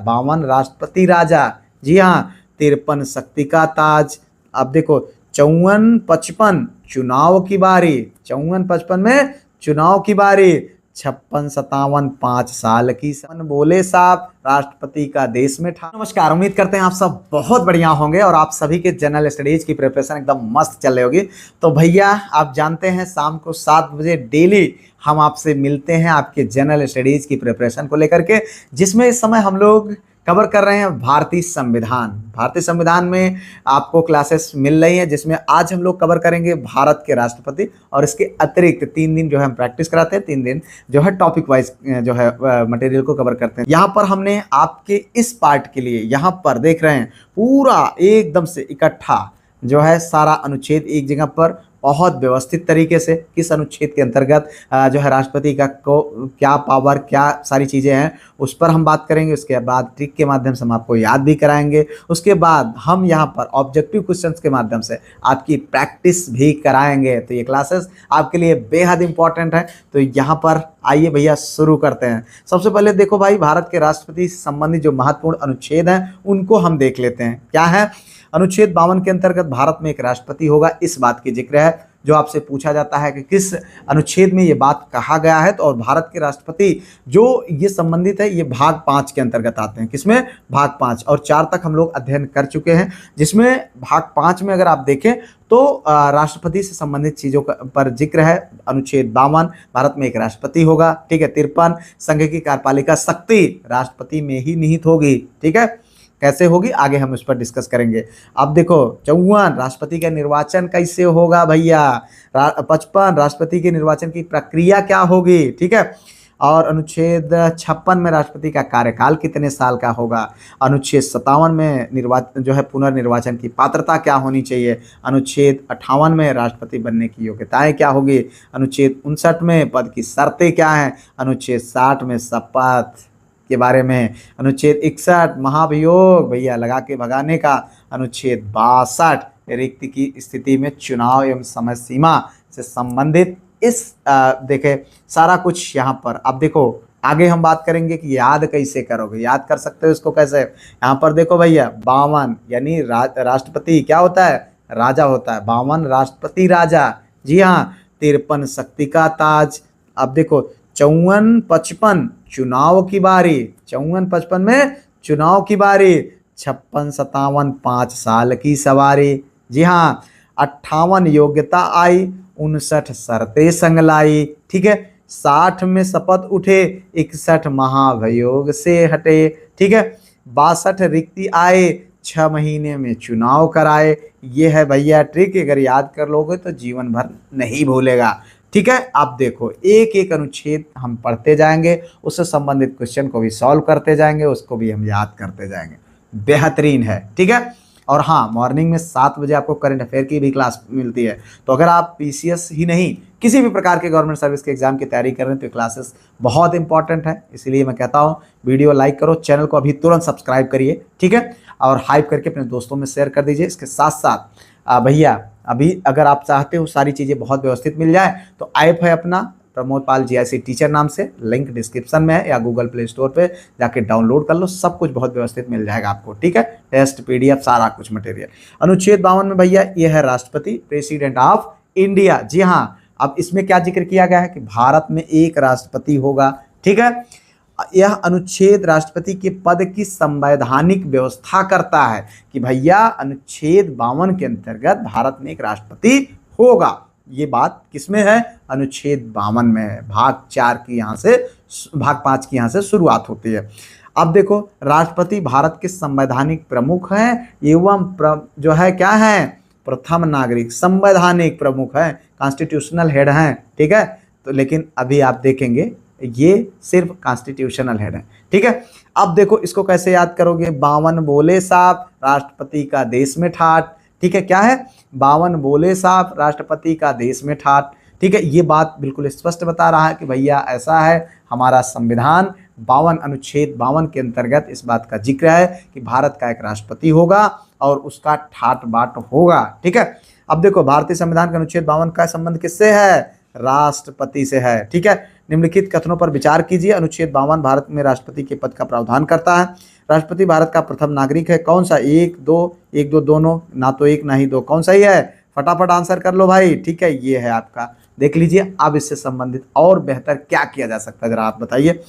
52 राष्ट्रपति राजा, जी हाँ 53 शक्ति का ताज। अब देखो 54-55 चुनाव की बारी, 54-55 में चुनाव की बारी। 56-57 5 साल की बोले साहब राष्ट्रपति का देश में था। नमस्कार, उम्मीद करते हैं आप सब बहुत बढ़िया होंगे और आप सभी के जनरल स्टडीज की प्रिपरेशन एकदम मस्त चल रही होगी। तो भैया आप जानते हैं शाम को 7 बजे डेली हम आपसे मिलते हैं आपके जनरल स्टडीज की प्रिपरेशन को लेकर के, जिसमें इस समय हम लोग कवर कर रहे हैं भारतीय संविधान। भारतीय संविधान में आपको क्लासेस मिल रही हैं, जिसमें आज हम लोग कवर करेंगे भारत के राष्ट्रपति, और इसके अतिरिक्त 3 दिन जो है हम प्रैक्टिस कराते हैं, 3 दिन जो है टॉपिक वाइज जो है मटेरियल को कवर करते हैं। यहाँ पर हमने आपके इस पार्ट के लिए यहाँ पर देख रहे हैं पूरा एकदम से इकट्ठा जो है सारा अनुच्छेद एक जगह पर बहुत व्यवस्थित तरीके से, किस अनुच्छेद के अंतर्गत जो है राष्ट्रपति का को क्या पावर, क्या सारी चीज़ें हैं उस पर हम बात करेंगे। उसके बाद ट्रिक के माध्यम से हम आपको याद भी कराएंगे। उसके बाद हम यहाँ पर ऑब्जेक्टिव क्वेश्चंस के माध्यम से आपकी प्रैक्टिस भी कराएंगे। तो ये क्लासेस आपके लिए बेहद इंपॉर्टेंट है। तो यहाँ पर आइए भैया शुरू करते हैं। सबसे पहले देखो भाई, भारत के राष्ट्रपति से संबंधित जो महत्वपूर्ण अनुच्छेद हैं उनको हम देख लेते हैं। क्या है? अनुच्छेद 52 के अंतर्गत भारत में एक राष्ट्रपति होगा, इस बात की जिक्र है। जो आपसे पूछा जाता है कि किस अनुच्छेद में ये बात कहा गया है, तो और भारत के राष्ट्रपति जो ये संबंधित है ये भाग 5 के अंतर्गत आते हैं। किसमें? भाग 5 और 4 तक हम लोग अध्ययन कर चुके हैं, जिसमें भाग 5 में अगर आप देखें तो राष्ट्रपति से संबंधित चीज़ों पर जिक्र है। अनुच्छेद 52 भारत में एक राष्ट्रपति होगा, ठीक है। 53 संघ की कार्यपालिका शक्ति राष्ट्रपति में ही निहित होगी, ठीक है। कैसे होगी आगे हम उस पर डिस्कस करेंगे। अब देखो 54 राष्ट्रपति का निर्वाचन कैसे होगा भैया। 55 राष्ट्रपति के निर्वाचन की प्रक्रिया क्या होगी, ठीक है। और अनुच्छेद 56 में राष्ट्रपति का कार्यकाल कितने साल का होगा। अनुच्छेद 57 में निर्वाचन जो है पुनर्निर्वाचन की पात्रता क्या होनी चाहिए। अनुच्छेद 58 में राष्ट्रपति बनने की योग्यताएं क्या होगी। अनुच्छेद 59 में पद की शर्तें क्या हैं। अनुच्छेद 60 में शपथ के बारे में। अनुच्छेद 61 महाभियोग भैया लगा के भगाने का। अनुच्छेद 62 रिक्त की स्थिति में चुनाव एवं समय सीमा से संबंधित इस देखे सारा कुछ यहाँ पर। अब देखो आगे हम बात करेंगे कि याद कैसे करोगे, याद कर सकते हो इसको कैसे। यहाँ पर देखो भैया 52 यानी राष्ट्रपति क्या होता है, राजा होता है। 52 राष्ट्रपति राजा, जी हाँ 53 शक्ति का ताज। अब देखो 54-55 चुनाव की बारी, 54-55 में चुनाव की बारी। 56-57 5 साल की सवारी, जी हाँ 58 योग्यता आई, 59 शर्तें संग लाई, ठीक है। 60 में शपथ उठे, 61 महाभियोग से हटे, ठीक है। 62 रिक्ति आए, 6 महीने में चुनाव कराए। ये है भैया ट्रिक, अगर याद कर लोगे तो जीवन भर नहीं भूलेगा, ठीक है। आप देखो एक एक अनुच्छेद हम पढ़ते जाएंगे, उससे संबंधित क्वेश्चन को भी सॉल्व करते जाएंगे, उसको भी हम याद करते जाएंगे। बेहतरीन है, ठीक है। और हाँ, मॉर्निंग में 7 बजे आपको करंट अफेयर की भी क्लास मिलती है। तो अगर आप पीसीएस ही नहीं किसी भी प्रकार के गवर्नमेंट सर्विस के एग्जाम की तैयारी कर रहे हैं तो क्लासेस बहुत इंपॉर्टेंट है। इसीलिए मैं कहता हूँ वीडियो लाइक करो, चैनल को अभी तुरंत सब्सक्राइब करिए, ठीक है। और हाइप करके अपने दोस्तों में शेयर कर दीजिए। इसके साथ साथ भैया अभी अगर आप चाहते हो सारी चीज़ें बहुत व्यवस्थित मिल जाए तो ऐप है अपना प्रमोद पाल जीआईसी टीचर नाम से, लिंक डिस्क्रिप्शन में है या गूगल प्ले स्टोर पे जाके डाउनलोड कर लो। सब कुछ बहुत व्यवस्थित मिल जाएगा आपको, ठीक है। टेस्ट पीडीएफ सारा कुछ मटेरियल। अनुच्छेद 52 में भैया ये है राष्ट्रपति, प्रेसिडेंट ऑफ इंडिया, जी हाँ। अब इसमें क्या जिक्र किया गया है कि भारत में एक राष्ट्रपति होगा, ठीक है। यह अनुच्छेद राष्ट्रपति के पद की संवैधानिक व्यवस्था करता है कि भैया अनुच्छेद 52 के अंतर्गत भारत में एक राष्ट्रपति होगा। ये बात किसमें है? अनुच्छेद 52 में है। भाग 4 की यहाँ से, भाग 5 की यहाँ से शुरुआत होती है। अब देखो राष्ट्रपति भारत के संवैधानिक प्रमुख हैं एवं जो है क्या है, प्रथम नागरिक, संवैधानिक प्रमुख है, कॉन्स्टिट्यूशनल हेड हैं, ठीक है। तो लेकिन अभी आप देखेंगे ये सिर्फ कॉन्स्टिट्यूशनल हेड है, ठीक है। अब देखो इसको कैसे याद करोगे। 52 बोले साहब राष्ट्रपति का देश में ठाठ, ठीक है। क्या है? 52 बोले साहब राष्ट्रपति का देश में ठाठ, ठीक है। ये बात बिल्कुल स्पष्ट बता रहा है कि भैया ऐसा है, हमारा संविधान 52 अनुच्छेद 52 के अंतर्गत इस बात का जिक्र है कि भारत का एक राष्ट्रपति होगा और उसका ठाट बाट होगा, ठीक है। अब देखो भारतीय संविधान का अनुच्छेद 52 का संबंध किससे है? राष्ट्रपति से है, ठीक है। निम्नलिखित कथनों पर विचार कीजिए। अनुच्छेद 52 भारत में राष्ट्रपति के पद का प्रावधान करता है। राष्ट्रपति भारत का प्रथम नागरिक है। कौन सा? एक दो दोनों, ना तो एक ना ही दो। कौन सा ही है? फटाफट आंसर कर लो भाई। ठीक है, ये है आपका। देख लीजिए अब इससे संबंधित और बेहतर क्या किया जा सकता है, जरा आप बताइए।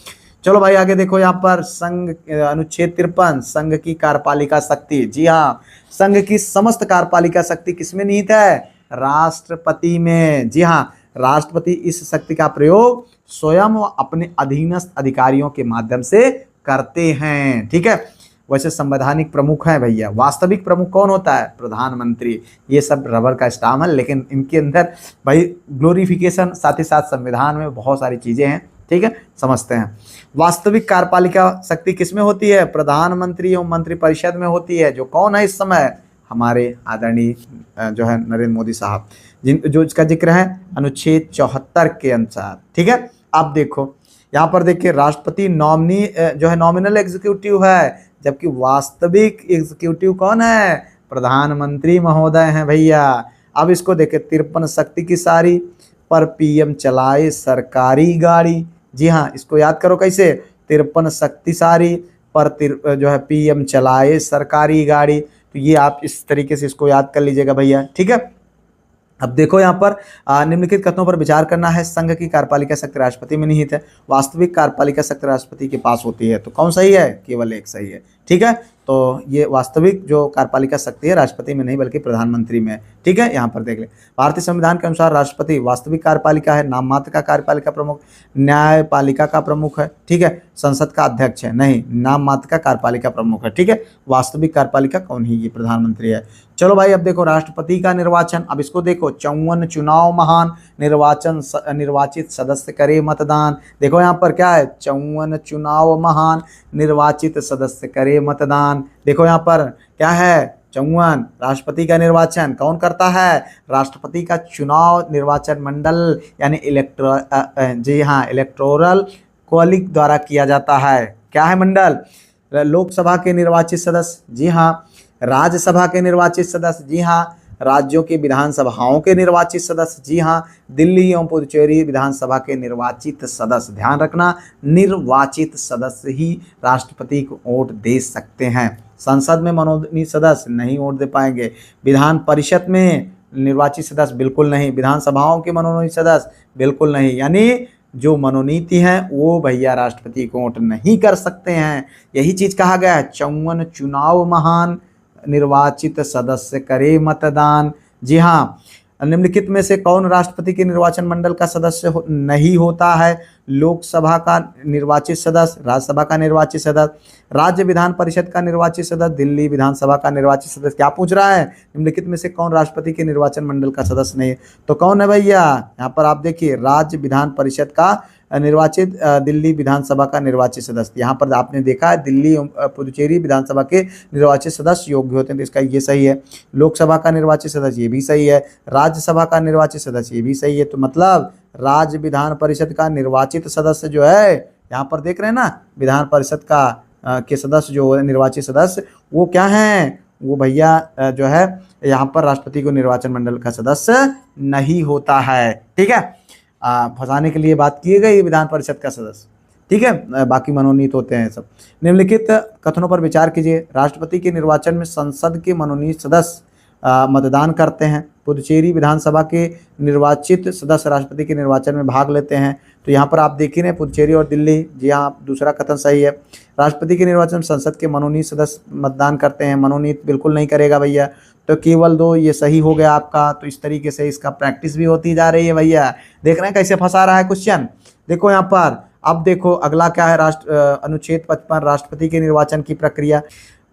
चलो भाई आगे देखो, यहाँ पर संघ अनुच्छेद 53 संघ की कार्यपालिका शक्ति। जी हाँ, संघ की समस्त कार्यपालिका शक्ति किसमें निहित है? राष्ट्रपति में। जी हाँ, राष्ट्रपति इस शक्ति का प्रयोग स्वयं व अपने अधीनस्थ अधिकारियों के माध्यम से करते हैं। ठीक है, वैसे संवैधानिक प्रमुख हैं भैया। वास्तविक प्रमुख कौन होता है? प्रधानमंत्री। ये सब रबर का स्टाम है, लेकिन इनके अंदर भाई ग्लोरिफिकेशन साथ ही साथ संविधान में बहुत सारी चीजें हैं। ठीक है, समझते हैं। वास्तविक कार्यपालिका शक्ति किसमें होती है? प्रधानमंत्री एवं मंत्रिपरिषद में होती है। जो कौन है इस समय? हमारे आदरणीय जो है नरेंद्र मोदी साहब, जिन जो इसका जिक्र है अनुच्छेद 74 के अनुसार। ठीक है, अब देखो यहाँ पर देखिए, राष्ट्रपति नॉमिनी जो है नॉमिनल एग्जीक्यूटिव है, जबकि वास्तविक एग्जीक्यूटिव कौन है? प्रधानमंत्री महोदय हैं भैया। अब इसको देखें, 53 शक्ति की सारी पर पीएम चलाए सरकारी गाड़ी। जी हाँ, इसको याद करो कैसे? 53 शक्तिशाली पर जो है पीएम चलाए सरकारी गाड़ी। तो ये आप इस तरीके से इसको याद कर लीजिएगा भैया। ठीक है, अब देखो यहाँ पर निम्नलिखित कथनों पर विचार करना है। संघ की कार्यपालिका शक्ति राष्ट्रपति में निहित है। वास्तविक कार्यपालिका शक्ति राष्ट्रपति के पास होती है। तो कौन सही है? केवल एक सही है। ठीक है, तो ये वास्तविक जो कार्यपालिका शक्ति है राष्ट्रपति में नहीं बल्कि प्रधानमंत्री में है। ठीक है, यहाँ पर देख ले, भारतीय संविधान के अनुसार राष्ट्रपति वास्तविक कार्यपालिका है, नाम मात्र का कार्यपालिका प्रमुख, न्यायपालिका का प्रमुख है। ठीक है, संसद का अध्यक्ष है, नहीं, नाम मात्र का कार्यपालिका प्रमुख है। ठीक है, वास्तविक कार्यपालिका कौन है? ये प्रधानमंत्री है। चलो भाई अब देखो राष्ट्रपति का निर्वाचन। अब इसको देखो, 54 चुनाव महान निर्वाचित सदस्य करे मतदान। देखो यहाँ पर क्या है? 54 चुनाव महान निर्वाचित सदस्य करे मतदान। देखो यहाँ पर क्या है? 54 राष्ट्रपति का निर्वाचन कौन करता है? राष्ट्रपति का चुनाव निर्वाचन मंडल यानी जी हाँ इलेक्टोरल कॉलेज द्वारा किया जाता है। क्या है मंडल? लोकसभा के निर्वाचित सदस्य, जी हाँ, राज्यसभा के निर्वाचित सदस्य, जी हाँ, राज्यों की विधानसभाओं के निर्वाचित सदस्य, जी हाँ, दिल्ली एवं पुदुचेरी विधानसभा के निर्वाचित सदस्य। ध्यान रखना, निर्वाचित सदस्य ही राष्ट्रपति को वोट दे सकते हैं। संसद में मनोनीत सदस्य नहीं वोट दे पाएंगे। विधान परिषद में निर्वाचित सदस्य बिल्कुल नहीं। विधानसभाओं के मनोनीत सदस्य बिल्कुल नहीं। यानी जो मनोनीत हैं वो भैया राष्ट्रपति को वोट नहीं कर सकते हैं। यही चीज कहा गया है, 54 चुनाव महान निर्वाचित सदस्य करे मतदान। जी हाँ, निम्नलिखित में से कौन राष्ट्रपति के निर्वाचन मंडल का सदस्य नहीं होता है? लोकसभा का निर्वाचित सदस्य, राज्यसभा का निर्वाचित सदस्य, राज्य विधान परिषद का निर्वाचित सदस्य, दिल्ली विधानसभा का निर्वाचित सदस्य। क्या पूछ रहा है? निम्नलिखित में से कौन राष्ट्रपति के निर्वाचन मंडल का सदस्य नहीं? तो कौन है भैया? यहाँ पर आप देखिए, राज्य विधान परिषद का निर्वाचित, दिल्ली विधानसभा का निर्वाचित सदस्य। यहाँ पर आपने देखा है दिल्ली पुदुचेरी विधानसभा के निर्वाचित सदस्य योग्य होते हैं, तो इसका ये सही है। लोकसभा का निर्वाचित सदस्य, ये भी सही है। राज्यसभा का निर्वाचित सदस्य, ये भी सही है। तो मतलब राज्य विधान परिषद का निर्वाचित सदस्य जो है, यहाँ पर देख रहे हैं ना, विधान परिषद का के सदस्य जो है निर्वाचित सदस्य, वो क्या हैं? वो भैया जो है यहाँ पर राष्ट्रपति को निर्वाचन मंडल का सदस्य नहीं होता है। ठीक है, फंसाने के लिए बात की गई विधान परिषद का सदस्य। ठीक है, बाकी मनोनीत होते हैं सब। निम्नलिखित कथनों पर विचार कीजिए। राष्ट्रपति के निर्वाचन में संसद के मनोनीत सदस्य मतदान करते हैं। पुदुचेरी विधानसभा के निर्वाचित सदस्य राष्ट्रपति के निर्वाचन में भाग लेते हैं। तो यहाँ पर आप देख रहे हैं पुदुचेरी और दिल्ली, जी हाँ, दूसरा कथन सही है। राष्ट्रपति के निर्वाचन में संसद के मनोनीत सदस्य मतदान करते हैं। मनोनीत बिल्कुल नहीं करेगा भैया, तो केवल 2 ये सही हो गया आपका। तो इस तरीके से इसका प्रैक्टिस भी होती जा रही है भैया। देख रहे हैं कैसे फंसा रहा है क्वेश्चन। देखो यहाँ पर, अब देखो अगला क्या है? अनुच्छेद 55 राष्ट्रपति के निर्वाचन की प्रक्रिया।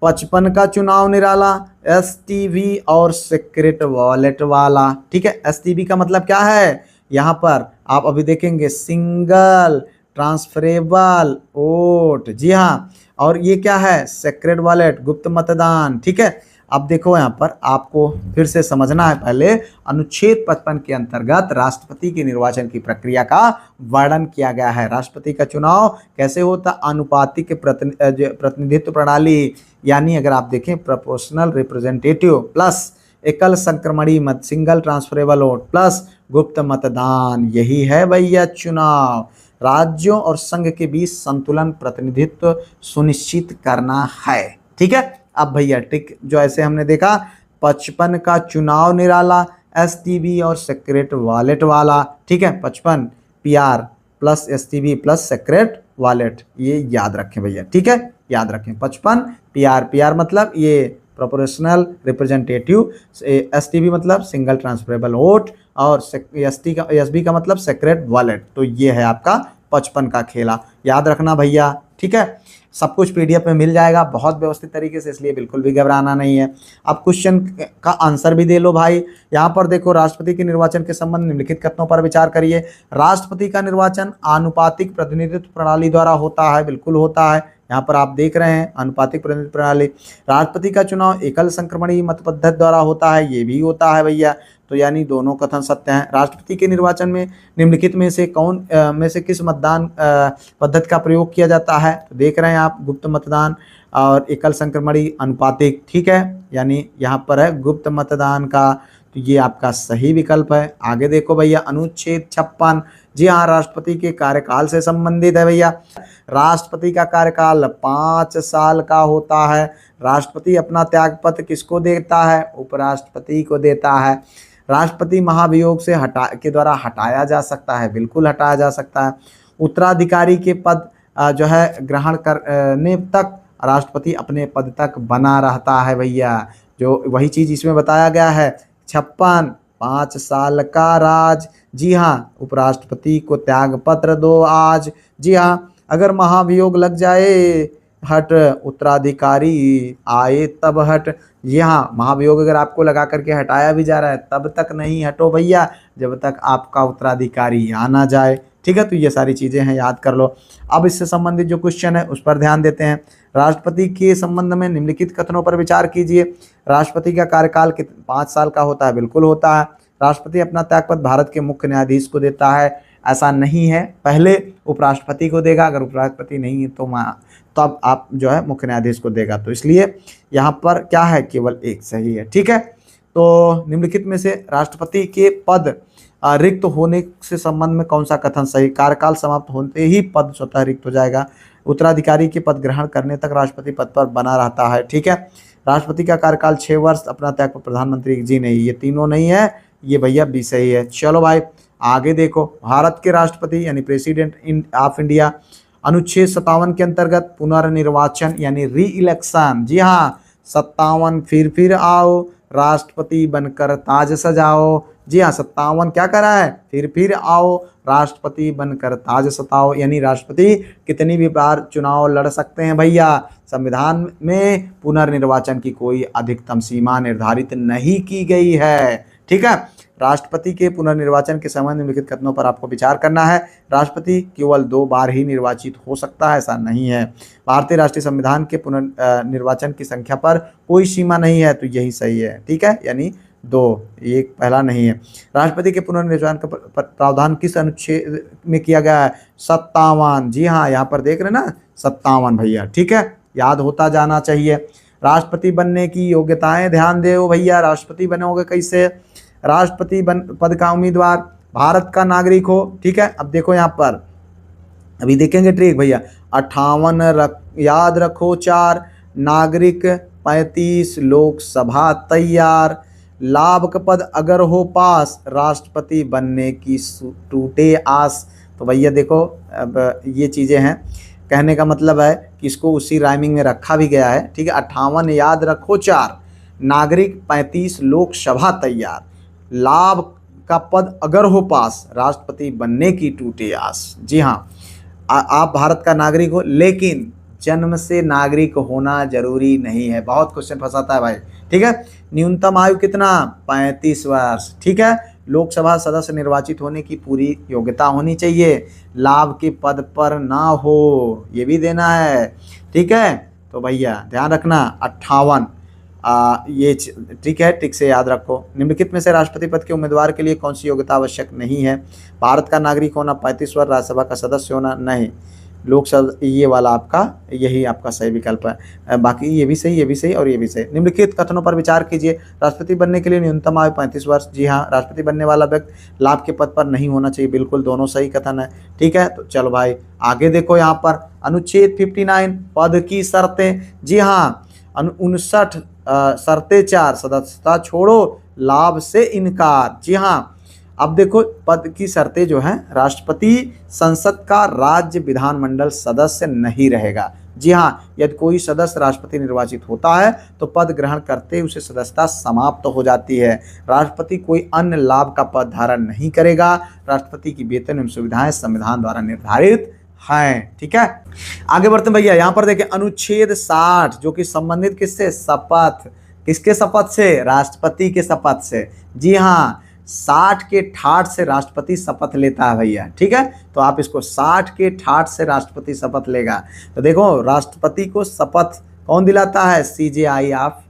55 का चुनाव निराला, एसटीवी और सीक्रेट वॉलेट वाला। ठीक है, एसटीवी का मतलब क्या है? यहाँ पर आप अभी देखेंगे सिंगल ट्रांसफरेबल वोट। जी हाँ, और ये क्या है? सीक्रेट वॉलेट, गुप्त मतदान। ठीक है, अब देखो यहाँ पर आपको फिर से समझना है। पहले अनुच्छेद 55 के अंतर्गत राष्ट्रपति के निर्वाचन की प्रक्रिया का वर्णन किया गया है। राष्ट्रपति का चुनाव कैसे होता? अनुपातिक प्रतिनिधित्व प्रणाली, यानी अगर आप देखें प्रोपोर्शनल रिप्रेजेंटेटिव प्लस एकल संक्रमणी मत, सिंगल ट्रांसफरेबल वोट प्लस गुप्त मतदान, यही है भैया चुनाव। राज्यों और संघ के बीच संतुलन प्रतिनिधित्व सुनिश्चित करना है। ठीक है, अब भैया टिक जो ऐसे हमने देखा 55 का चुनाव निराला, एसटीबी और सेक्रेट वॉलेट वाला। ठीक है, 55 PR plus STV plus secret ballot, ये याद रखें भैया। ठीक है, याद रखें 55 पीआर, पीआर मतलब ये प्रोपोर्शनल रिप्रेजेंटेटिव, एसटीबी मतलब सिंगल ट्रांसफरेबल वोट, और एसबी का मतलब सेक्रेट वॉलेट। तो ये है आपका 55 का खेला, याद रखना भैया। ठीक है, सब कुछ पीडीएफ में मिल जाएगा बहुत व्यवस्थित तरीके से, इसलिए बिल्कुल भी घबराना नहीं है। अब क्वेश्चन का आंसर भी दे लो भाई। यहाँ पर देखो, राष्ट्रपति के निर्वाचन के संबंध निम्नलिखित कथनों पर विचार करिए। राष्ट्रपति का निर्वाचन आनुपातिक प्रतिनिधित्व प्रणाली द्वारा होता है, बिल्कुल होता है। यहाँ पर आप देख रहे हैं आनुपातिक प्रतिनिधित्व प्रणाली। राष्ट्रपति का चुनाव एकल संक्रमणीय मत पद्धति द्वारा होता है, ये भी होता है भैया। तो यानी दोनों कथन सत्य हैं। राष्ट्रपति के निर्वाचन में निम्नलिखित में से कौन में से किस मतदान पद्धति का प्रयोग किया जाता है? तो देख रहे हैं आप, गुप्त मतदान और एकल संक्रमणीय अनुपातिक। ठीक है, यानी यहाँ पर है गुप्त मतदान का, तो ये आपका सही विकल्प है। आगे देखो भैया, अनुच्छेद 56, जी हाँ, राष्ट्रपति के कार्यकाल से संबंधित है भैया। राष्ट्रपति का कार्यकाल 5 साल का होता है। राष्ट्रपति अपना त्यागपत्र किसको देता है? उपराष्ट्रपति को देता है। राष्ट्रपति महाभियोग से के द्वारा हटाया जा सकता है, बिल्कुल हटाया जा सकता है। उत्तराधिकारी के पद जो है ग्रहण करने तक राष्ट्रपति अपने पद तक बना रहता है भैया। जो वही चीज़ इसमें बताया गया है, 56 5 साल का राज। जी हाँ, उपराष्ट्रपति को त्यागपत्र दो आज। जी हाँ, अगर महाभियोग लग जाए हट, उत्तराधिकारी आए तब हट। जी हाँ, महाभियोग अगर आपको लगा करके हटाया भी जा रहा है तब तक नहीं हटो भैया, जब तक आपका उत्तराधिकारी आ ना जाए। ठीक है, तो ये सारी चीज़ें हैं, याद कर लो। अब इससे संबंधित जो क्वेश्चन है उस पर ध्यान देते हैं। राष्ट्रपति के संबंध में निम्नलिखित कथनों पर विचार कीजिए। राष्ट्रपति का कार्यकाल 5 साल का होता है, बिल्कुल होता है। राष्ट्रपति अपना त्यागपत्र भारत के मुख्य न्यायाधीश को देता है, ऐसा नहीं है, पहले उपराष्ट्रपति को देगा। अगर उपराष्ट्रपति नहीं है तो तब आप जो है मुख्य न्यायाधीश को देगा। तो इसलिए यहाँ पर क्या है, केवल एक सही है। ठीक है, तो निम्नलिखित में से राष्ट्रपति के पद रिक्त होने से संबंध में कौन सा कथन सही? कार्यकाल समाप्त होते ही पद स्वतः रिक्त हो जाएगा। उत्तराधिकारी के पद ग्रहण करने तक राष्ट्रपति पद पर बना रहता है। ठीक है, राष्ट्रपति का कार्यकाल 6 वर्ष, अपना त्यागपत्र प्रधानमंत्री जी नहीं, ये तीनों नहीं है, ये भैया भी सही है। चलो भाई आगे देखो, भारत के राष्ट्रपति यानी प्रेसिडेंट ऑफ इंडिया, अनुच्छेद 57 के अंतर्गत पुनर्निर्वाचन यानी री इलेक्शन। जी हाँ, 57 फिर आओ, राष्ट्रपति बनकर ताज सजाओ। जी हाँ, 57 क्या करा है, फिर आओ, राष्ट्रपति बनकर ताज सताओ। यानी राष्ट्रपति कितनी भी बार चुनाव लड़ सकते हैं भैया। संविधान में पुनर्निर्वाचन की कोई अधिकतम सीमा निर्धारित नहीं की गई है। ठीक है, राष्ट्रपति के पुनर्निर्वाचन के संबंध में निम्नलिखित कथनों पर आपको विचार करना है। राष्ट्रपति केवल 2 बार ही निर्वाचित हो सकता है, ऐसा नहीं है। भारतीय राष्ट्रीय संविधान के पुनर्निर्वाचन की संख्या पर कोई सीमा नहीं है, तो यही सही है। ठीक है, यानी 2, एक पहला नहीं है। राष्ट्रपति के पुनर्निर्वाचन का प्रावधान किस अनुच्छेद में किया गया है? 57। जी हाँ, यहाँ पर देख रहे ना, 57 भैया। ठीक है, याद होता जाना चाहिए। राष्ट्रपति बनने की योग्यताएं ध्यान दो भैया। राष्ट्रपति बनोगे कैसे? राष्ट्रपति पद का उम्मीदवार भारत का नागरिक हो। ठीक है, अब देखो यहाँ पर अभी देखेंगे ट्रिक भैया। 58 याद रखो, 4 नागरिक, 35 लोकसभा तैयार। लाभ का पद अगर हो पास, राष्ट्रपति बनने की टूटे आस। तो भैया देखो, अब ये चीज़ें हैं, कहने का मतलब है कि इसको उसी राइमिंग में रखा भी गया है। ठीक है, 58 याद रखो, 4 नागरिक, 35 लोकसभा तैयार। लाभ का पद अगर हो पास, राष्ट्रपति बनने की टूटे आस। जी हाँ, आप भारत का नागरिक हो, लेकिन जन्म से नागरिक होना जरूरी नहीं है। बहुत क्वेश्चन फंसाता है भाई। ठीक है, न्यूनतम आयु कितना? 35 वर्ष। ठीक है, लोकसभा सदस्य निर्वाचित होने की पूरी योग्यता होनी चाहिए। लाभ के पद पर ना हो, ये भी देना है। ठीक है, तो भैया ध्यान रखना, 58 ये ठीक है, ठीक से याद रखो। निम्नलिखित में से राष्ट्रपति पद के उम्मीदवार के लिए कौन सी योग्यता आवश्यक नहीं है? भारत का नागरिक होना, 35 वर्ष, राज्यसभा का सदस्य होना नहीं। लोकसभा, ये वाला आपका, यही आपका सही विकल्प है। बाकी ये भी सही, ये भी सही और ये भी सही। निम्नलिखित कथनों पर विचार कीजिए। राष्ट्रपति बनने के लिए न्यूनतम आयु 35 वर्ष। जी हाँ, राष्ट्रपति बनने वाला व्यक्ति लाभ के पद पर नहीं होना चाहिए। बिल्कुल दोनों सही कथन है। ठीक है, तो चलो भाई आगे देखो यहाँ पर अनुच्छेद 59 पद की शर्तें। जी हाँ, 59 शर्तें 4, सदस्यता छोड़ो, लाभ से इनकार। जी हाँ, अब देखो पद की शर्तें जो हैं, राष्ट्रपति संसद का राज्य विधानमंडल सदस्य नहीं रहेगा। जी हाँ, यदि कोई सदस्य राष्ट्रपति निर्वाचित होता है तो पद ग्रहण करते उसे सदस्यता समाप्त हो जाती है। राष्ट्रपति कोई अन्य लाभ का पद धारण नहीं करेगा। राष्ट्रपति की वेतन एवं सुविधाएं संविधान द्वारा निर्धारित हैं। ठीक है, आगे बढ़ते हैं भैया। यहाँ पर देखिए अनुच्छेद 60 जो कि संबंधित किससे, शपथ, किसके शपथ से, राष्ट्रपति के शपथ से। जी हाँ, 60 के ठाठ से राष्ट्रपति शपथ लेता है भैया। ठीक है, तो आप इसको 60 के ठाठ से राष्ट्रपति शपथ लेगा। तो देखो राष्ट्रपति को शपथ कौन दिलाता है, CJI ऑफ,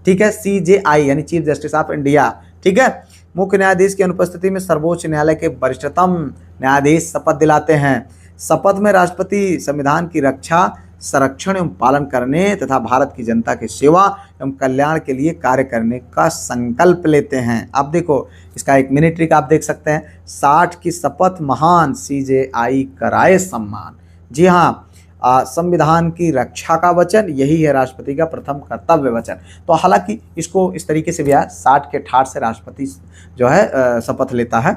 ठीक है, CJI यानी चीफ जस्टिस ऑफ इंडिया। ठीक है, मुख्य न्यायाधीश की अनुपस्थिति में सर्वोच्च न्यायालय के वरिष्ठतम न्यायाधीश शपथ दिलाते हैं। शपथ में राष्ट्रपति संविधान की रक्षा, संरक्षण एवं पालन करने तथा भारत की जनता की सेवा एवं कल्याण के लिए कार्य करने का संकल्प लेते हैं। अब देखो इसका एक मिनी ट्रिक आप देख सकते हैं। 60 की शपथ महान CJI कराए सम्मान। जी हाँ, संविधान की रक्षा का वचन, यही है राष्ट्रपति का प्रथम कर्तव्य वचन। तो हालांकि इसको इस तरीके से भी है, 60 के ठाठ से राष्ट्रपति जो है शपथ लेता है।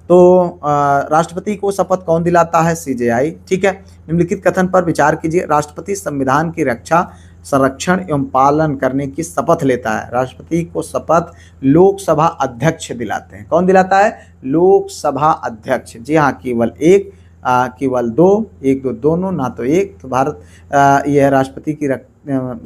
तो राष्ट्रपति को शपथ कौन दिलाता है, CJI। ठीक है, निम्नलिखित कथन पर विचार कीजिए। राष्ट्रपति संविधान की रक्षा, संरक्षण एवं पालन करने की शपथ लेता है। राष्ट्रपति को शपथ लोकसभा अध्यक्ष दिलाते हैं। कौन दिलाता है, लोकसभा अध्यक्ष। जी हाँ, केवल एक, केवल दो, एक दो दोनों, ना तो एक। तो भारत यह राष्ट्रपति की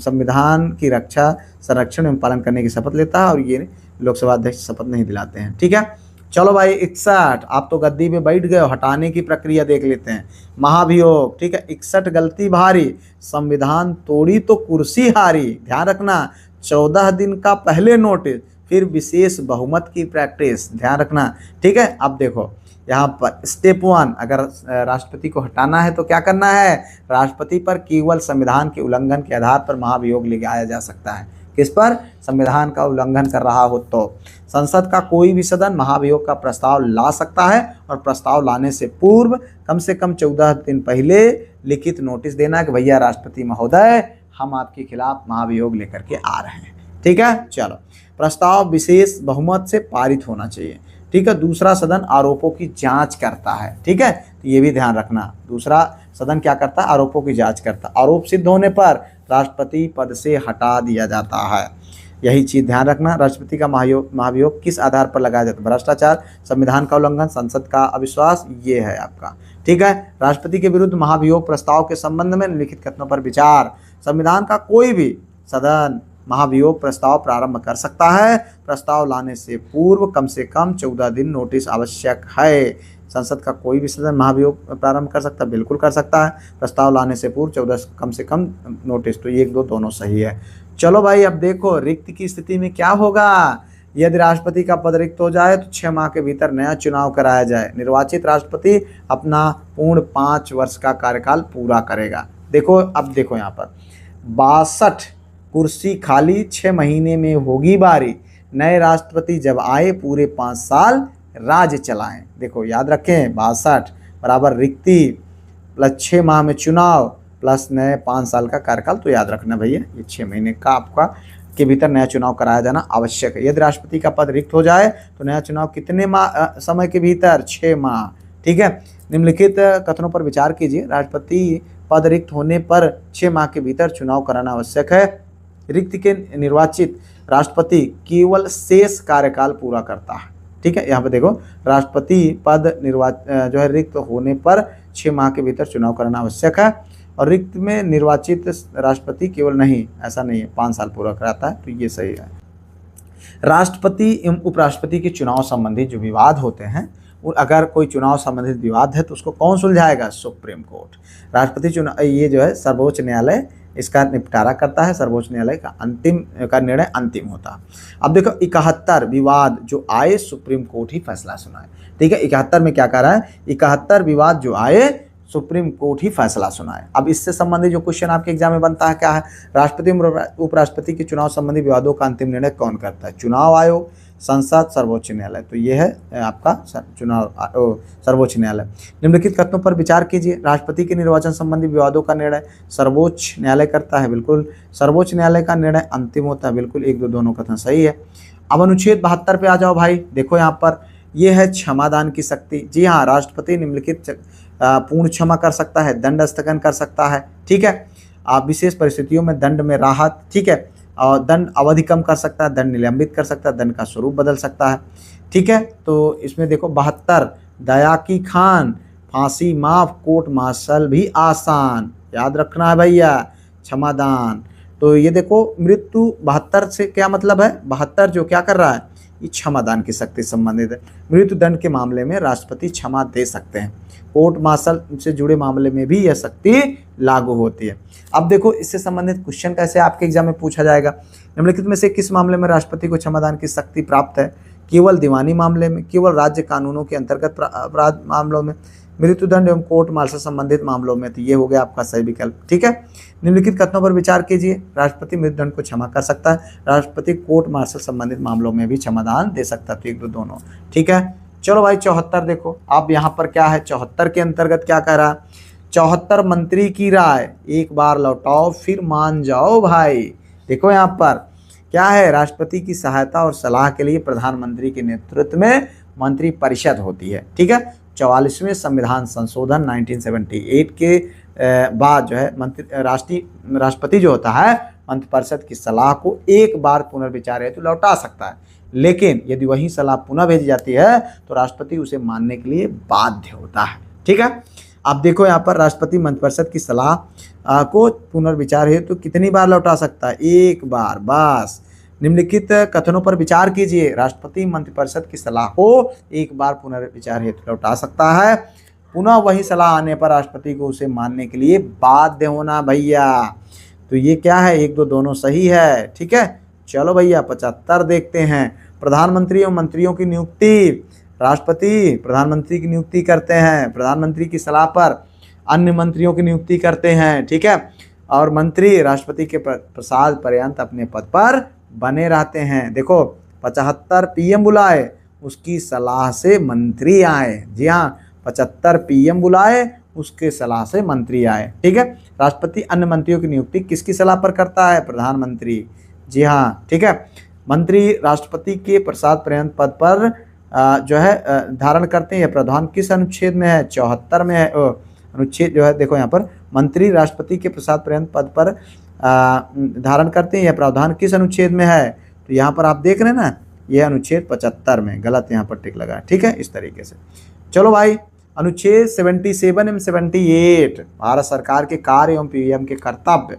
संविधान की रक्षा, संरक्षण एवं पालन करने की शपथ लेता है और ये लोकसभा अध्यक्ष शपथ नहीं दिलाते हैं। ठीक है, चलो भाई 61, आप तो गद्दी में बैठ गए हो, हटाने की प्रक्रिया देख लेते हैं। महाभियोग। ठीक है, 61 गलती भारी, संविधान तोड़ी तो कुर्सी हारी। ध्यान रखना, 14 दिन का पहले नोटिस, फिर विशेष बहुमत की प्रैक्टिस। ध्यान रखना। ठीक है, अब देखो यहाँ पर स्टेप 1, अगर राष्ट्रपति को हटाना है तो क्या करना है, राष्ट्रपति पर केवल संविधान के उल्लंघन के आधार पर महाभियोग लगाया जा सकता है। किस पर, संविधान का उल्लंघन कर रहा हो तो। संसद का कोई भी सदन महाभियोग का प्रस्ताव ला सकता है और प्रस्ताव लाने से पूर्व कम से कम 14 दिन पहले लिखित नोटिस देना कि भैया राष्ट्रपति महोदय, हम आपके खिलाफ महाभियोग लेकर के आ रहे हैं। ठीक है, चलो, प्रस्ताव विशेष बहुमत से पारित होना चाहिए। ठीक है, दूसरा सदन आरोपों की जांच करता है। ठीक है, तो ये भी ध्यान रखना, दूसरा सदन क्या करता है, आरोपों की जांच करता है। आरोप सिद्ध होने पर राष्ट्रपति पद से हटा दिया जाता है। यही चीज ध्यान रखना। राष्ट्रपति का महाभियोग किस आधार पर लगाया जाता है, भ्रष्टाचार, संविधान का उल्लंघन, संसद का अविश्वास, ये है आपका। ठीक है, राष्ट्रपति के विरुद्ध महाभियोग प्रस्ताव के संबंध में निम्नलिखित कथनों पर विचार। संविधान का कोई भी सदन महाभियोग प्रस्ताव प्रारंभ कर सकता है। प्रस्ताव लाने से पूर्व कम से कम 14 दिन नोटिस आवश्यक है। संसद का कोई भी सदन महाभियोग प्रारंभ कर सकता है, बिल्कुल कर सकता है। प्रस्ताव लाने से पूर्व 14 कम से कम नोटिस, तो 1 2 दोनों सही है। चलो भाई, अब देखो रिक्त की स्थिति में क्या होगा। यदि राष्ट्रपति का पद रिक्त हो जाए तो 6 माह के भीतर नया चुनाव कराया जाए। निर्वाचित राष्ट्रपति अपना पूर्ण 5 वर्ष का कार्यकाल पूरा करेगा। देखो, अब देखो यहाँ पर 62 कुर्सी खाली, 6 महीने में होगी बारी। नए राष्ट्रपति जब आए पूरे 5 साल राज्य चलाएं। देखो याद रखें, 62 बराबर रिक्ति प्लस 6 माह में चुनाव प्लस नए 5 साल का कार्यकाल। तो याद रखना भैया, ये 6 महीने का आपका के भीतर नया चुनाव कराया जाना आवश्यक है। यदि राष्ट्रपति का पद रिक्त हो जाए तो नया चुनाव कितने समय के भीतर, 6 माह। ठीक है, निम्नलिखित कथनों पर विचार कीजिए। राष्ट्रपति पद रिक्त होने पर 6 माह के भीतर चुनाव कराना आवश्यक है। रिक्त के निर्वाचित राष्ट्रपति केवल शेष कार्यकाल पूरा करता है। ठीक है, यहाँ पे देखो, राष्ट्रपति पद जो है रिक्त होने पर 6 माह के भीतर चुनाव कराना आवश्यक है। और रिक्त में निर्वाचित राष्ट्रपति केवल नहीं, ऐसा नहीं है, 5 साल पूरा कराता है। तो ये सही है। राष्ट्रपति एवं उपराष्ट्रपति के चुनाव संबंधी जो विवाद होते हैं, और अगर कोई चुनाव संबंधित विवाद है तो उसको कौन सुलझाएगा, सुप्रीम कोर्ट। राष्ट्रपति चुनाव, ये जो है सर्वोच्च न्यायालय इसका निपटारा करता है। सर्वोच्च न्यायालय का निर्णय अंतिम होता है। अब देखो 71 विवाद जो आए सुप्रीम कोर्ट ही फैसला सुनाए। ठीक है, 71 में क्या कह रहा है, 71 विवाद जो आए सुप्रीम कोर्ट ही फैसला सुनाए। अब इससे संबंधित जो क्वेश्चन आपके एग्जाम में बनता है क्या है, राष्ट्रपति और उपराष्ट्रपति के चुनाव संबंधी विवादों का अंतिम निर्णय कौन करता है, चुनाव आयोग, संसद, सर्वोच्च न्यायालय। तो ये है आपका सर्वोच्च न्यायालय। निम्नलिखित कथनों पर विचार कीजिए। राष्ट्रपति के निर्वाचन संबंधी विवादों का निर्णय सर्वोच्च न्यायालय करता है, बिल्कुल। सर्वोच्च न्यायालय का निर्णय अंतिम होता है, बिल्कुल, एक दो दोनों कथन सही है। अब अनुच्छेद 72 पे आ जाओ भाई। देखो यहाँ पर ये है क्षमादान की शक्ति। जी हाँ, राष्ट्रपति निम्नलिखित पूर्ण क्षमा कर सकता है, दंड स्थगन कर सकता है, ठीक है, आप विशेष परिस्थितियों में दंड में राहत, ठीक है, और दंड अवधि कम कर सकता है, दंड निलंबित कर सकता है, दंड का स्वरूप बदल सकता है, ठीक है। तो इसमें देखो 72 दया की खान, फांसी माफ, कोर्ट मार्शल भी आसान, याद रखना है भैया, क्षमादान। तो ये देखो मृत्यु 72 से क्या मतलब है, 72 जो क्या कर रहा है, ये क्षमादान की शक्ति संबंधित है। मृत्यु दंड के मामले में राष्ट्रपति क्षमा दे सकते हैं, कोर्ट मार्शल से जुड़े मामले में भी यह शक्ति लागू होती है। अब देखो इससे संबंधित क्वेश्चन कैसे आपके एग्जाम में पूछा जाएगा। निम्नलिखित में से किस मामले में राष्ट्रपति को क्षमादान की शक्ति प्राप्त है, केवल दीवानी मामले में, केवल राज्य कानूनों के अंतर्गत अपराध मामलों में, मृत्युदंड एवं कोर्ट मार्शल संबंधित मामलों में। तो ये हो गया आपका सही विकल्प, ठीक है। निम्नलिखित कथनों पर विचार कीजिए। राष्ट्रपति मृत्युदंड को क्षमा कर सकता है, राष्ट्रपति कोर्ट मार्शल संबंधित मामलों में भी क्षमादान दे सकता है। तो एक दो दोनों, ठीक है। चलो भाई 74 देखो, आप यहाँ पर क्या है 74 के अंतर्गत क्या कह रहा है, 74 मंत्री की राय एक बार लौटाओ फिर मान जाओ भाई। देखो यहाँ पर क्या है, राष्ट्रपति की सहायता और सलाह के लिए प्रधानमंत्री के नेतृत्व में मंत्री परिषद होती है, ठीक है। 44वें संविधान संशोधन 1978 के बाद जो है राष्ट्रपति जो होता है मंत्रिपरिषद की सलाह को एक बार पुनर्विचार हेतु लौटा सकता है, लेकिन यदि वही सलाह पुनः भेजी जाती है तो राष्ट्रपति उसे मानने के लिए बाध्य होता है, ठीक है। अब देखो यहाँ पर राष्ट्रपति मंत्रिपरिषद की सलाह को पुनर्विचार हेतु कितनी बार लौटा सकता है, एक बार बस। निम्नलिखित कथनों पर विचार कीजिए। राष्ट्रपति मंत्रिपरिषद की सलाह को एक बार पुनर्विचार हेतु लौटा सकता है, पुनः वही सलाह आने पर राष्ट्रपति को उसे मानने के लिए बाध्य होना भैया। तो ये क्या है, एक दो दोनों सही है, ठीक है। चलो भैया 75 देखते हैं। प्रधानमंत्री एवं मंत्रियों की नियुक्ति, राष्ट्रपति प्रधानमंत्री की नियुक्ति करते हैं, प्रधानमंत्री की सलाह पर अन्य मंत्रियों की नियुक्ति करते हैं, ठीक है, और मंत्री राष्ट्रपति के प्रसाद पर्यंत अपने पद पर बने रहते हैं। देखो 75 पीएम बुलाए, उसकी सलाह से मंत्री आए। जी हाँ, 75 पीएम बुलाए, उसके सलाह से मंत्री आए, ठीक है। राष्ट्रपति अन्य मंत्रियों की नियुक्ति किसकी सलाह पर करता है, प्रधानमंत्री। जी हाँ, ठीक है। मंत्री राष्ट्रपति के प्रसाद पर्यंत पद पर जो है धारण करते हैं। यह प्रावधान किस अनुच्छेद में है, 74 में है। अनुच्छेद जो है देखो यहाँ पर, मंत्री राष्ट्रपति के प्रसाद पर्यंत पद पर धारण करते हैं, यह प्रावधान किस अनुच्छेद में है। तो यहाँ पर आप देख रहे हैं ना, यह अनुच्छेद 75 में, गलत यहाँ पर टिक लगा है, ठीक है, इस तरीके से। चलो भाई अनुच्छेद 77 एवं 78 भारत सरकार के कार्य एवं पीएम के कर्तव्य।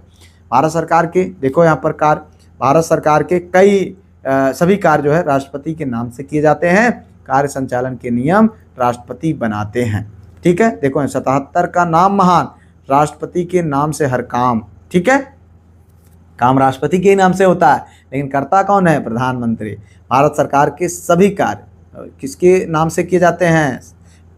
भारत सरकार के देखो यहाँ पर कार्य, भारत सरकार के कई सभी कार्य जो है राष्ट्रपति के नाम से किए जाते हैं। कार्य संचालन के नियम राष्ट्रपति बनाते हैं, ठीक है। देखो 77 का नाम महान, राष्ट्रपति के नाम से हर काम, ठीक है, काम राष्ट्रपति के नाम से होता है, लेकिन करता कौन है, प्रधानमंत्री। भारत सरकार के सभी कार्य किसके नाम से किए जाते हैं,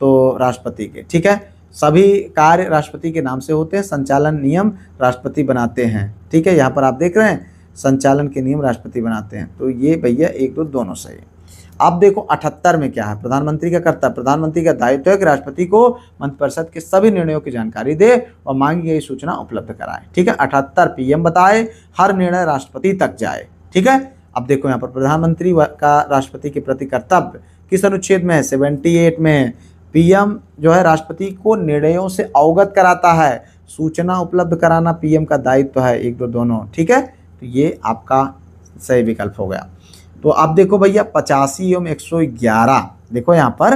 तो राष्ट्रपति के, ठीक है। सभी कार्य राष्ट्रपति के नाम से होते हैं, संचालन नियम राष्ट्रपति बनाते हैं, ठीक है। यहाँ पर आप देख रहे हैं संचालन के नियम राष्ट्रपति बनाते हैं। तो ये भैया एक दो दोनों सही है। अब देखो 78 में क्या है, प्रधानमंत्री का कर्तव्य। प्रधानमंत्री का दायित्व है कि राष्ट्रपति को मंत्रिपरिषद के सभी निर्णयों की जानकारी दे और मांगी गई सूचना उपलब्ध कराए, ठीक है। 78 पीएम बताए, हर निर्णय राष्ट्रपति तक जाए, ठीक है। अब देखो यहाँ पर प्रधानमंत्री का राष्ट्रपति के प्रति कर्तव्य किस अनुच्छेद में है, 78 में। पीएम जो है राष्ट्रपति को निर्णयों से अवगत कराता है, सूचना उपलब्ध कराना पीएम का दायित्व है, एक दो दोनों, ठीक है। तो ये आपका सही विकल्प हो गया। तो अब देखो भैया 85 एवं 111 देखो यहाँ पर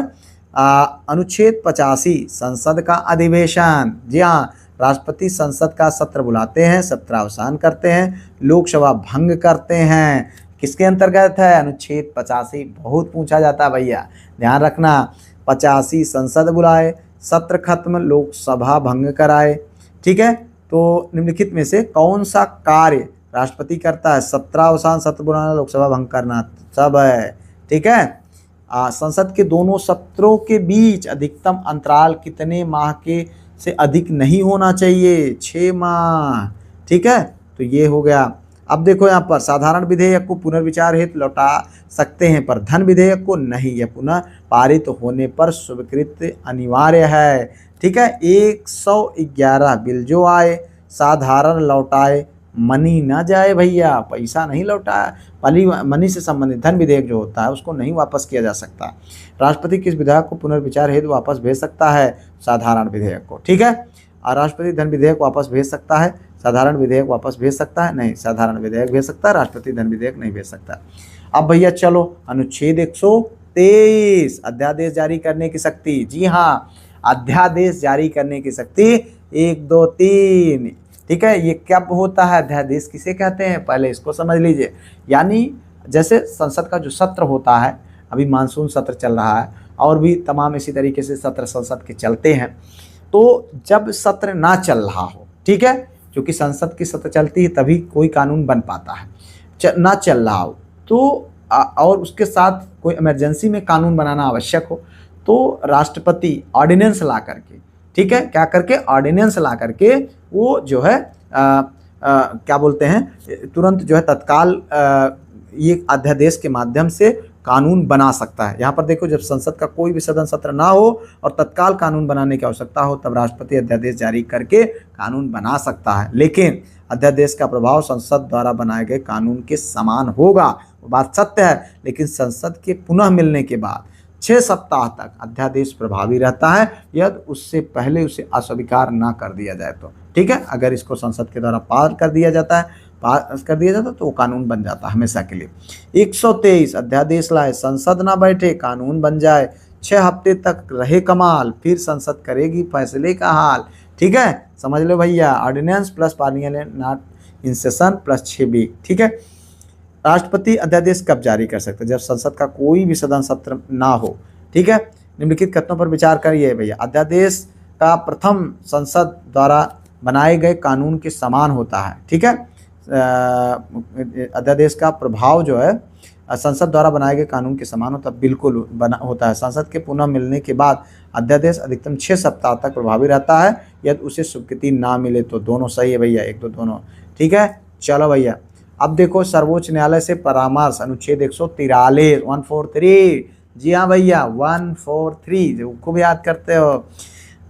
अनुच्छेद 85 संसद का अधिवेशन। जी हाँ, राष्ट्रपति संसद का सत्र बुलाते हैं, सत्रावसान करते हैं, लोकसभा भंग करते हैं। किसके अंतर्गत है, अनुच्छेद 85। बहुत पूछा जाता है भैया, ध्यान रखना। 85 संसद बुलाए, सत्र खत्म, लोकसभा भंग कराए, ठीक है। तो निम्नलिखित में से कौन सा कार्य राष्ट्रपति करता है, सत्रावसान, सत्र बुलाना, लोकसभा भंग करना, सब है, ठीक है। संसद के दोनों सत्रों के बीच अधिकतम अंतराल कितने माह के से अधिक नहीं होना चाहिए, 6 माह। ठीक है, तो ये हो गया। अब देखो यहाँ पर साधारण विधेयक को पुनर्विचार हेतु लौटा सकते हैं, पर धन विधेयक को नहीं, यह पुनः पारित होने पर स्वीकृत अनिवार्य है। ठीक है, 111 बिल जो आए साधारण लौटाए, मनी ना जाए भैया, पैसा नहीं लौटाया, मनी से संबंधित धन विधेयक जो होता है उसको नहीं वापस किया जा सकता। राष्ट्रपति किस विधेयक को पुनर्विचार हेतु वापस भेज सकता है? साधारण विधेयक को। ठीक है, और राष्ट्रपति धन विधेयक वापस भेज सकता है, साधारण विधेयक वापस भेज सकता है नहीं, साधारण विधेयक भेज सकता है, राष्ट्रपति धन विधेयक नहीं भेज सकता। अब भैया चलो, अनुच्छेद 123 अध्यादेश जारी करने की शक्ति। जी हाँ, अध्यादेश जारी करने की शक्ति 1, 2, 3। ठीक है, ये कब होता है? अध्यादेश किसे कहते हैं, पहले इसको समझ लीजिए। यानी जैसे संसद का जो सत्र होता है, अभी मानसून सत्र चल रहा है और भी तमाम इसी तरीके से सत्र संसद के चलते हैं, तो जब सत्र ना चल रहा हो, ठीक है, क्योंकि संसद की सत्र चलती है तभी कोई कानून बन पाता है, ना चल रहा हो तो और उसके साथ कोई इमरजेंसी में कानून बनाना आवश्यक हो, तो राष्ट्रपति ऑर्डिनेंस ला करके, ठीक है, क्या करके? ऑर्डिनेंस ला करके वो जो है क्या बोलते हैं, तुरंत जो है तत्काल ये अध्यादेश के माध्यम से कानून बना सकता है। यहाँ पर देखो, जब संसद का कोई भी सदन सत्र ना हो और तत्काल कानून बनाने की आवश्यकता हो, तब राष्ट्रपति अध्यादेश जारी करके कानून बना सकता है। लेकिन अध्यादेश का प्रभाव संसद द्वारा बनाए गए कानून के समान होगा, वो बात सत्य है। लेकिन संसद के पुनः मिलने के बाद 6 सप्ताह तक अध्यादेश प्रभावी रहता है, यदि उससे पहले उसे अस्वीकार ना कर दिया जाए तो। ठीक है, अगर इसको संसद के द्वारा पास कर दिया जाता तो वो कानून बन जाता है हमेशा के लिए। 123 अध्यादेश लाए, संसद ना बैठे, कानून बन जाए, 6 हफ्ते तक रहे कमाल, फिर संसद करेगी फैसले का हाल। ठीक है, समझ लो भैया, ordinance plus parliament not in session plus 6 week. ठीक है, राष्ट्रपति अध्यादेश कब जारी कर सकते हैं? जब संसद का कोई भी सदन सत्र ना हो। ठीक है, निम्नलिखित कथनों पर विचार करिए भैया। अध्यादेश का प्रथम संसद द्वारा बनाए गए कानून के समान होता है। ठीक है, अध्यादेश का प्रभाव जो है संसद द्वारा बनाए गए कानून के समान होता, बिल्कुल बना होता है। संसद के पुनः मिलने के बाद अध्यादेश अधिकतम 6 सप्ताह तक प्रभावी रहता है, यदि उसे स्वीकृति ना मिले तो। दोनों सही है भैया, 1, 2 दोनों। ठीक है, चलो भैया, अब देखो सर्वोच्च न्यायालय से परामर्श, अनुच्छेद 143 143। जी हाँ भैया, 143 जो खूब याद करते हो।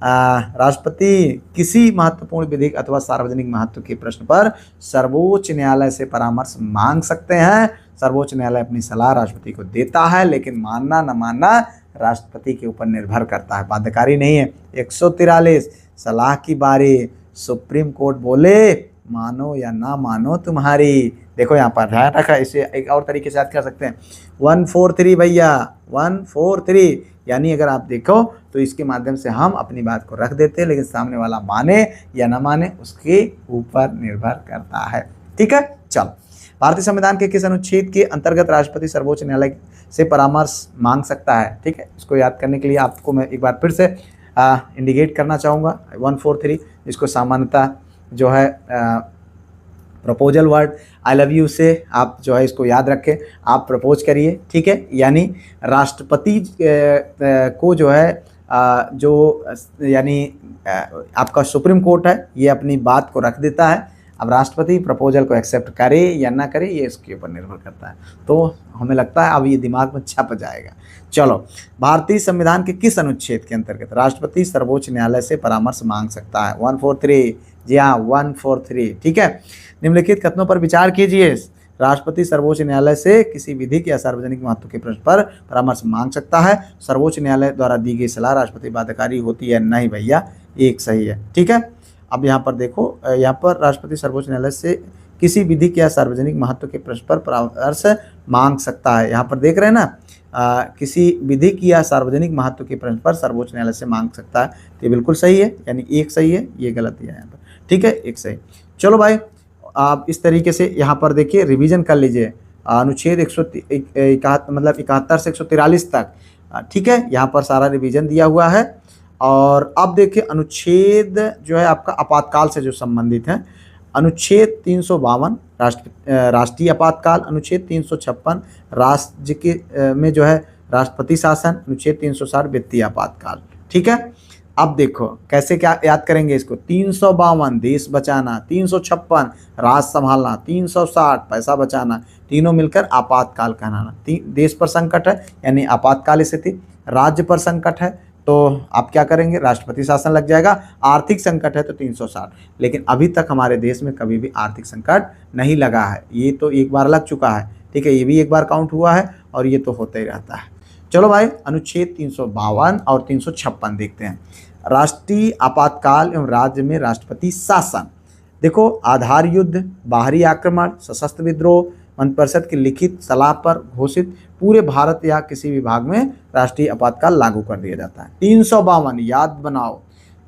राष्ट्रपति किसी महत्वपूर्ण विधिक अथवा सार्वजनिक महत्व के प्रश्न पर सर्वोच्च न्यायालय से परामर्श मांग सकते हैं। सर्वोच्च न्यायालय अपनी सलाह राष्ट्रपति को देता है, लेकिन मानना न मानना राष्ट्रपति के ऊपर निर्भर करता है, बाध्यकारी नहीं है। 143 सलाह की बारी, सुप्रीम कोर्ट बोले मानो या ना मानो तुम्हारी। देखो यहाँ पर ध्यान रखा, इसे एक और तरीके से याद कर सकते हैं। 143 भैया, 143, यानी अगर आप देखो तो इसके माध्यम से हम अपनी बात को रख देते हैं, लेकिन सामने वाला माने या ना माने उसके ऊपर निर्भर करता है। ठीक है, चलो, भारतीय संविधान के किस अनुच्छेद के अंतर्गत राष्ट्रपति सर्वोच्च न्यायालय से परामर्श मांग सकता है? ठीक है, इसको याद करने के लिए आपको मैं एक बार फिर से इंडिकेट करना चाहूँगा 143, जिसको सामान्यतः जो है proposal word I love you से आप जो है इसको याद रखें, आप प्रपोज करिए। ठीक है, यानी राष्ट्रपति को जो है जो यानी आपका सुप्रीम कोर्ट है, ये अपनी बात को रख देता है। अब राष्ट्रपति प्रपोजल को एक्सेप्ट करे या ना करे ये इसके ऊपर निर्भर करता है। तो हमें लगता है अब ये दिमाग में छप जाएगा। चलो, भारतीय संविधान के किस अनुच्छेद के अंतर्गत राष्ट्रपति सर्वोच्च न्यायालय से परामर्श मांग सकता है? 143। जी हाँ, 143। ठीक है, निम्नलिखित कथनों पर विचार कीजिए। राष्ट्रपति सर्वोच्च न्यायालय से किसी विधिक या सार्वजनिक महत्व के प्रश्न पर परामर्श मांग सकता है। सर्वोच्च न्यायालय द्वारा दी गई सलाह राष्ट्रपति बाध्यकारी होती है? नहीं भैया, एक सही है। ठीक है, अब यहाँ पर देखो, यहाँ पर राष्ट्रपति सर्वोच्च न्यायालय से किसी विधिक या सार्वजनिक महत्व के प्रश्न पर परामर्श मांग सकता है। यहाँ पर देख रहे हैं ना, किसी विधिक या सार्वजनिक महत्व के प्रश्न पर सर्वोच्च न्यायालय से मांग सकता है, तो ये बिल्कुल सही है, यानी एक सही है, ये गलत है यहाँ पर। ठीक है, एक सही। चलो भाई, आप इस तरीके से यहाँ पर देखिए, रिवीजन कर लीजिए अनुच्छेद 71 से 143 तक। ठीक है, यहाँ पर सारा रिवीजन दिया हुआ है। और अब देखिए, अनुच्छेद जो है आपका आपातकाल से जो संबंधित है, अनुच्छेद 352 राष्ट्रीय आपातकाल, अनुच्छेद 356 राज्य के में जो है राष्ट्रपति शासन, अनुच्छेद 360 वित्तीय आपातकाल। ठीक है, अब देखो कैसे क्या याद करेंगे इसको। 352 देश बचाना, 356 राज संभालना, 360 पैसा बचाना, तीनों मिलकर आपातकाल कहलाना। देश पर संकट है यानी आपातकाल स्थिति, राज्य पर संकट है तो आप क्या करेंगे, राष्ट्रपति शासन लग जाएगा, आर्थिक संकट है तो 360। लेकिन अभी तक हमारे देश में कभी भी आर्थिक संकट नहीं लगा है, ये तो एक बार लग चुका है, ठीक है, ये भी एक बार काउंट हुआ है और ये तो होता ही रहता है। चलो भाई, अनुच्छेद 352 और 356 देखते हैं। राष्ट्रीय आपातकाल एवं राज्य में राष्ट्रपति शासन। देखो, आधार युद्ध, बाहरी आक्रमण, सशस्त्र विद्रोह, मंत्रिपरिषद की लिखित सलाह पर घोषित पूरे भारत या किसी भी भाग में राष्ट्रीय आपातकाल लागू कर दिया जाता है। 352 याद बनाओ,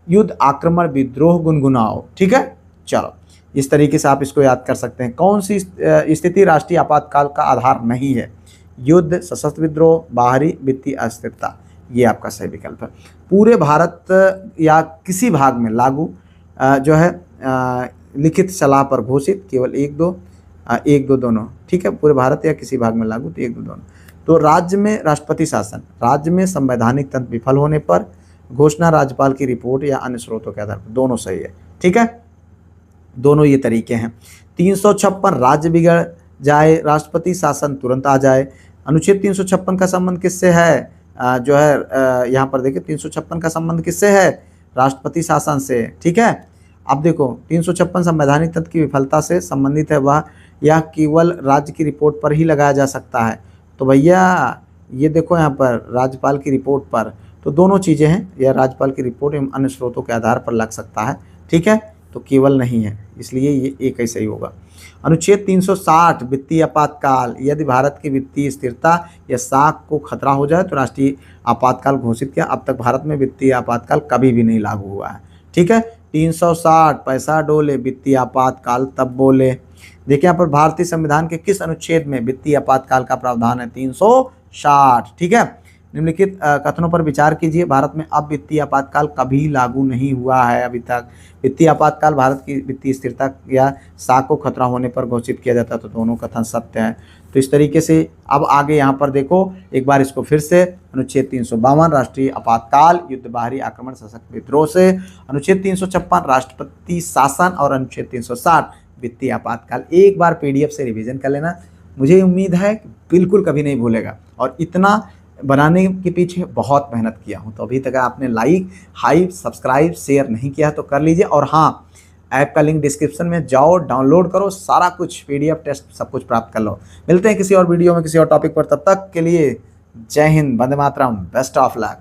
युद्ध, आक्रमण, विद्रोह, गुनगुनाओ, ठीक है। चलो, इस तरीके से आप इसको याद कर सकते हैं। कौन सी स्थिति राष्ट्रीय आपातकाल का आधार नहीं है? युद्ध, सशस्त्र विद्रोह, बाहरी वित्तीय अस्थिरता, ये आपका सही विकल्प है। पूरे भारत या किसी भाग में लागू जो है लिखित सलाह पर घोषित, केवल एक दो दोनों, ठीक है, पूरे भारत या किसी भाग में लागू तो एक दो दोनों। तो राज्य में राष्ट्रपति शासन, राज्य में संवैधानिक तंत्र विफल होने पर, घोषणा, राज्यपाल की रिपोर्ट या अन्य स्रोतों के आधार पर, दोनों सही है, ठीक है, दोनों ये तरीके हैं। 356 राज्य बिगड़ जाए, राष्ट्रपति शासन तुरंत आ जाए। अनुच्छेद 356 का संबंध किससे है? जो है यहाँ पर देखिए 356 का संबंध किससे है? राष्ट्रपति शासन से, ठीक है। अब देखो 356 संवैधानिक तंत्र की विफलता से संबंधित है, वह यह केवल राज्य की रिपोर्ट पर ही लगाया जा सकता है। तो भैया ये देखो यहाँ पर राज्यपाल की रिपोर्ट पर, तो दोनों चीज़ें हैं, यह राज्यपाल की रिपोर्ट एवं अन्य स्रोतों के आधार पर लग सकता है, ठीक है, तो केवल नहीं है, इसलिए ये एक ही सही होगा। अनुच्छेद 360 वित्तीय आपातकाल, यदि भारत की वित्तीय स्थिरता या साख को खतरा हो जाए तो राष्ट्रीय आपातकाल घोषित किया। अब तक भारत में वित्तीय आपातकाल कभी भी नहीं लागू हुआ है, ठीक है। 360 पैसा डोले, वित्तीय आपातकाल तब बोले। देखिए यहाँ पर भारतीय संविधान के किस अनुच्छेद में वित्तीय आपातकाल का प्रावधान है? 360, ठीक है। निम्नलिखित कथनों पर विचार कीजिए। भारत में अब वित्तीय आपातकाल कभी लागू नहीं हुआ है अभी तक। वित्तीय आपातकाल भारत की वित्तीय स्थिरता या साख को खतरा होने पर घोषित किया जाता है, तो दोनों कथन सत्य हैं। तो इस तरीके से अब आगे यहाँ पर देखो एक बार इसको फिर से, अनुच्छेद 352 राष्ट्रीय आपातकाल, युद्ध, बाहरी आक्रमण, सशस्त्र विद्रोह से। अनुच्छेद 356 राष्ट्रपति शासन और अनुच्छेद 360 वित्तीय आपातकाल। एक बार PDF से रिवीजन कर लेना, मुझे उम्मीद है कि बिल्कुल कभी नहीं भूलेगा। और इतना बनाने के पीछे बहुत मेहनत किया हूँ, तो अभी तक आपने लाइक, हाइप, सब्सक्राइब, शेयर नहीं किया तो कर लीजिए। और हाँ, ऐप का लिंक डिस्क्रिप्शन में जाओ, डाउनलोड करो, सारा कुछ PDF टेस्ट सब कुछ प्राप्त कर लो। मिलते हैं किसी और वीडियो में किसी और टॉपिक पर, तब तक के लिए जय Hind, Vande Mataram, best of luck.